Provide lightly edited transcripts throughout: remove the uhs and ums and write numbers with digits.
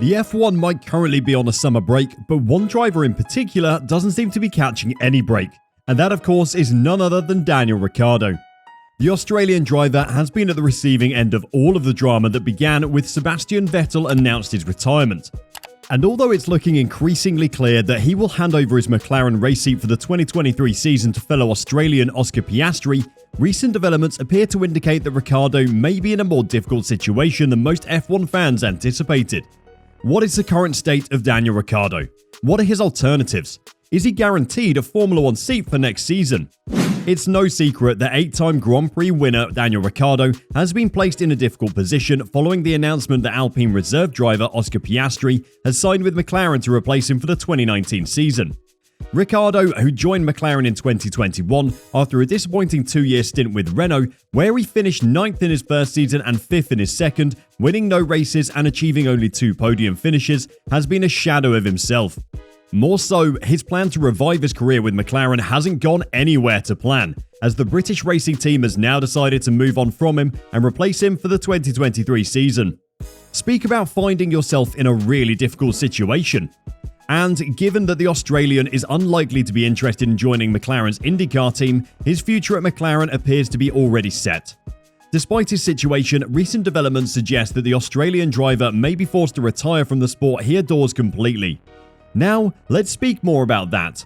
The F1 might currently be on a summer break, but one driver in particular doesn't seem to be catching any break. And that, of course, is none other than Daniel Ricciardo. The Australian driver has been at the receiving end of all of the drama that began with Sebastian Vettel announced his retirement. And although it's looking increasingly clear that he will hand over his McLaren race seat for the 2023 season to fellow Australian Oscar Piastri, recent developments appear to indicate that Ricciardo may be in a more difficult situation than most F1 fans anticipated. What is the current state of Daniel Ricciardo? What are his alternatives? Is he guaranteed a Formula 1 seat for next season? It's no secret that 8-time Grand Prix winner Daniel Ricciardo has been placed in a difficult position following the announcement that Alpine reserve driver Oscar Piastri has signed with McLaren to replace him for the 2019 season. Ricciardo, who joined McLaren in 2021 after a disappointing 2-year stint with Renault, where he finished 9th in his first season and 5th in his second, winning no races and achieving only 2 podium finishes, has been a shadow of himself. More so, his plan to revive his career with McLaren hasn't gone anywhere to plan, as the British racing team has now decided to move on from him and replace him for the 2023 season. Speak about finding yourself in a really difficult situation. And given that the Australian is unlikely to be interested in joining McLaren's IndyCar team, his future at McLaren appears to be already set. Despite his situation, recent developments suggest that the Australian driver may be forced to retire from the sport he adores completely. Now, let's speak more about that.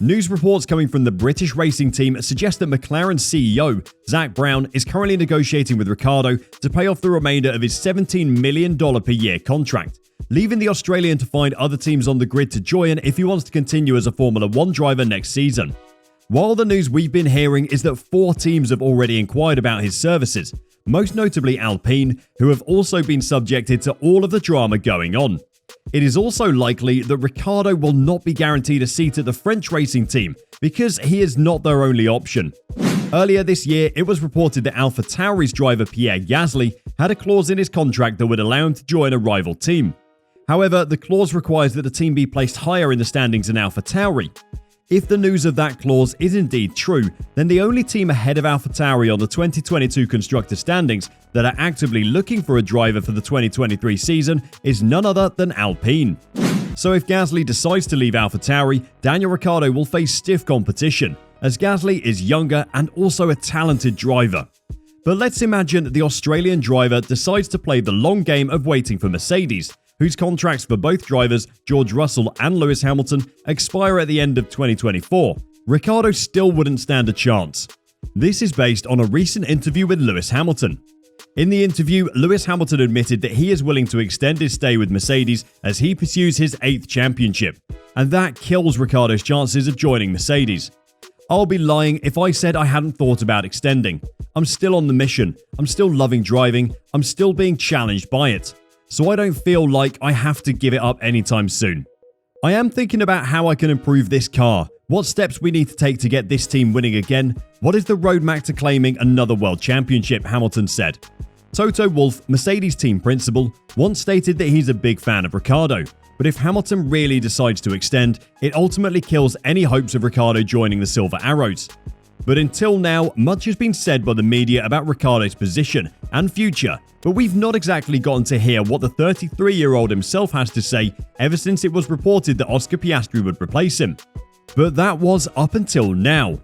News reports coming from the British racing team suggest that McLaren's CEO, Zak Brown, is currently negotiating with Ricciardo to pay off the remainder of his $17 million per year contract, leaving the Australian to find other teams on the grid to join if he wants to continue as a Formula 1 driver next season. While the news we've been hearing is that 4 teams have already inquired about his services, most notably Alpine, who have also been subjected to all of the drama going on. It is also likely that Ricciardo will not be guaranteed a seat at the French racing team because he is not their only option. Earlier this year, it was reported that AlphaTauri's driver Pierre Gasly had a clause in his contract that would allow him to join a rival team. However, the clause requires that the team be placed higher in the standings than AlphaTauri. If the news of that clause is indeed true, then the only team ahead of AlphaTauri on the 2022 constructor standings that are actively looking for a driver for the 2023 season is none other than Alpine. So if Gasly decides to leave AlphaTauri, Daniel Ricciardo will face stiff competition, as Gasly is younger and also a talented driver. But let's imagine the Australian driver decides to play the long game of waiting for Mercedes, whose contracts for both drivers, George Russell and Lewis Hamilton, expire at the end of 2024. Ricciardo still wouldn't stand a chance. This is based on a recent interview with Lewis Hamilton. In the interview, Lewis Hamilton admitted that he is willing to extend his stay with Mercedes as he pursues his 8th championship, and that kills Ricciardo's chances of joining Mercedes. I'll be lying if I said I hadn't thought about extending. I'm still on the mission, I'm still loving driving, I'm still being challenged by it. So I don't feel like I have to give it up anytime soon. I am thinking about how I can improve this car, what steps we need to take to get this team winning again, what is the roadmap to claiming another world championship, Hamilton said. Toto Wolff, Mercedes team principal, once stated that he's a big fan of Ricciardo, but if Hamilton really decides to extend, it ultimately kills any hopes of Ricciardo joining the Silver Arrows. But until now, much has been said by the media about Ricciardo's position and future, but we've not exactly gotten to hear what the 33-year-old himself has to say ever since it was reported that Oscar Piastri would replace him. But that was up until now.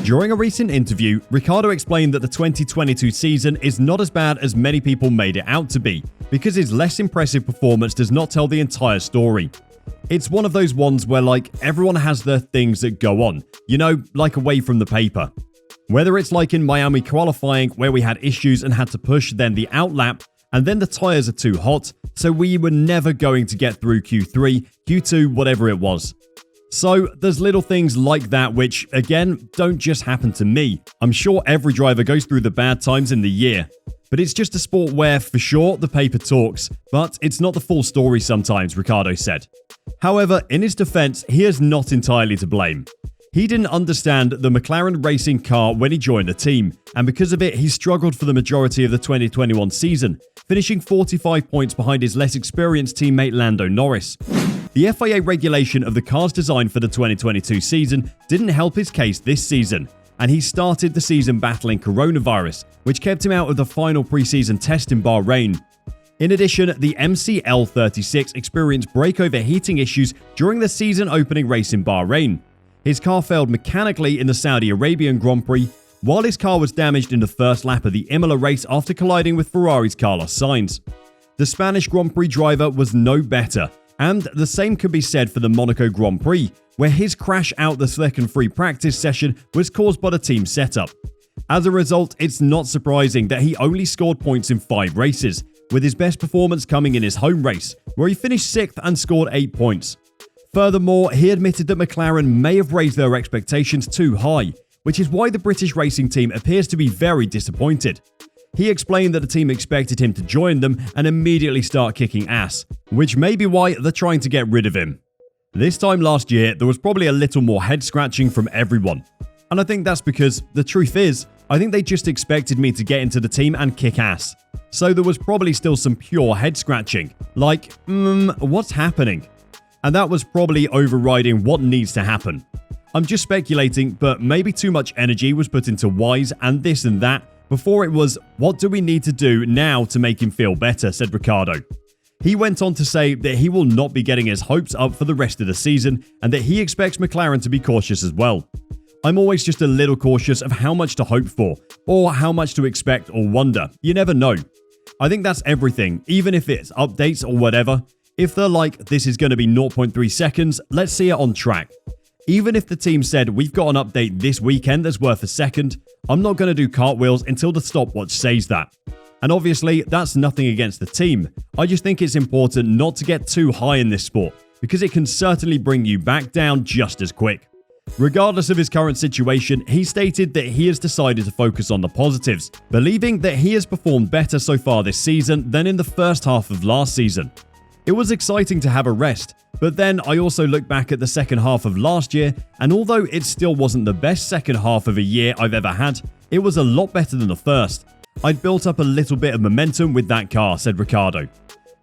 During a recent interview, Ricciardo explained that the 2022 season is not as bad as many people made it out to be, because his less impressive performance does not tell the entire story. It's one of those ones where everyone has their things that go on, like away from the paper. Whether it's like in Miami qualifying where we had issues and had to push then the outlap, and then the tyres are too hot, so we were never going to get through Q3, Q2, whatever it was. So there's little things like that which, again, don't just happen to me. I'm sure every driver goes through the bad times in the year. But it's just a sport where, for sure, the paper talks, but it's not the full story sometimes, Ricciardo said. However, in his defense, he is not entirely to blame. He didn't understand the McLaren racing car when he joined the team, and because of it, he struggled for the majority of the 2021 season, finishing 45 points behind his less experienced teammate Lando Norris. The FIA regulation of the car's design for the 2022 season didn't help his case this season, and he started the season battling coronavirus, which kept him out of the final preseason test in Bahrain. In addition, the MCL36 experienced brake overheating issues during the season opening race in Bahrain. His car failed mechanically in the Saudi Arabian Grand Prix, while his car was damaged in the first lap of the Imola race after colliding with Ferrari's Carlos Sainz. The Spanish Grand Prix driver was no better, and the same could be said for the Monaco Grand Prix, where his crash out the second free practice session was caused by the team setup. As a result, it's not surprising that he only scored points in 5 races, with his best performance coming in his home race, where he finished 6th and scored 8 points. Furthermore, he admitted that McLaren may have raised their expectations too high, which is why the British racing team appears to be very disappointed. He explained that the team expected him to join them and immediately start kicking ass, which may be why they're trying to get rid of him. This time last year, there was probably a little more head scratching from everyone. And I think that's because, the truth is, I think they just expected me to get into the team and kick ass. So there was probably still some pure head scratching, like, what's happening? And that was probably overriding what needs to happen. I'm just speculating, but maybe too much energy was put into whys and this and that before it was, what do we need to do now to make him feel better, said Ricciardo. He went on to say that he will not be getting his hopes up for the rest of the season and that he expects McLaren to be cautious as well. I'm always just a little cautious of how much to hope for, or how much to expect or wonder. You never know. I think that's everything, even if it's updates or whatever. If they're like, this is going to be 0.3 seconds, let's see it on track. Even if the team said, we've got an update this weekend that's worth a second, I'm not going to do cartwheels until the stopwatch says that. And obviously, that's nothing against the team. I just think it's important not to get too high in this sport, because it can certainly bring you back down just as quick. Regardless of his current situation, he stated that he has decided to focus on the positives, believing that he has performed better so far this season than in the first half of last season. It was exciting to have a rest, but then I also look back at the second half of last year, and although it still wasn't the best second half of a year I've ever had, it was a lot better than the first. I'd built up a little bit of momentum with that car, said Ricciardo.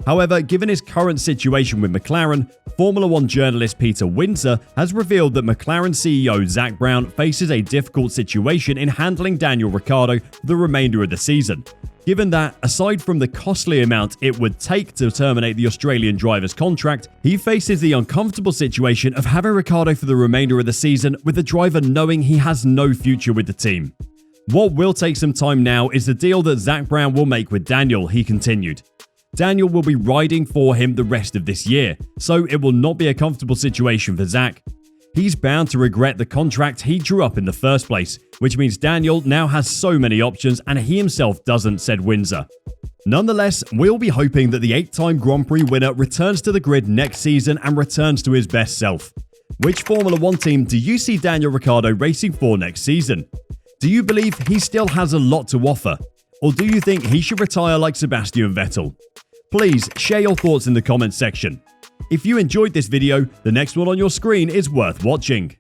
However, given his current situation with McLaren, Formula 1 journalist Peter Windsor has revealed that McLaren CEO Zak Brown faces a difficult situation in handling Daniel Ricciardo for the remainder of the season. Given that, aside from the costly amount it would take to terminate the Australian driver's contract, he faces the uncomfortable situation of having Ricciardo for the remainder of the season, with the driver knowing he has no future with the team. What will take some time now is the deal that Zak Brown will make with Daniel, he continued. Daniel will be riding for him the rest of this year, so it will not be a comfortable situation for Zak. He's bound to regret the contract he drew up in the first place, which means Daniel now has so many options and he himself doesn't, said Windsor. Nonetheless, we'll be hoping that the 8-time Grand Prix winner returns to the grid next season and returns to his best self. Which Formula 1 team do you see Daniel Ricciardo racing for next season? Do you believe he still has a lot to offer? Or do you think he should retire like Sebastian Vettel? Please share your thoughts in the comments section. If you enjoyed this video, the next one on your screen is worth watching.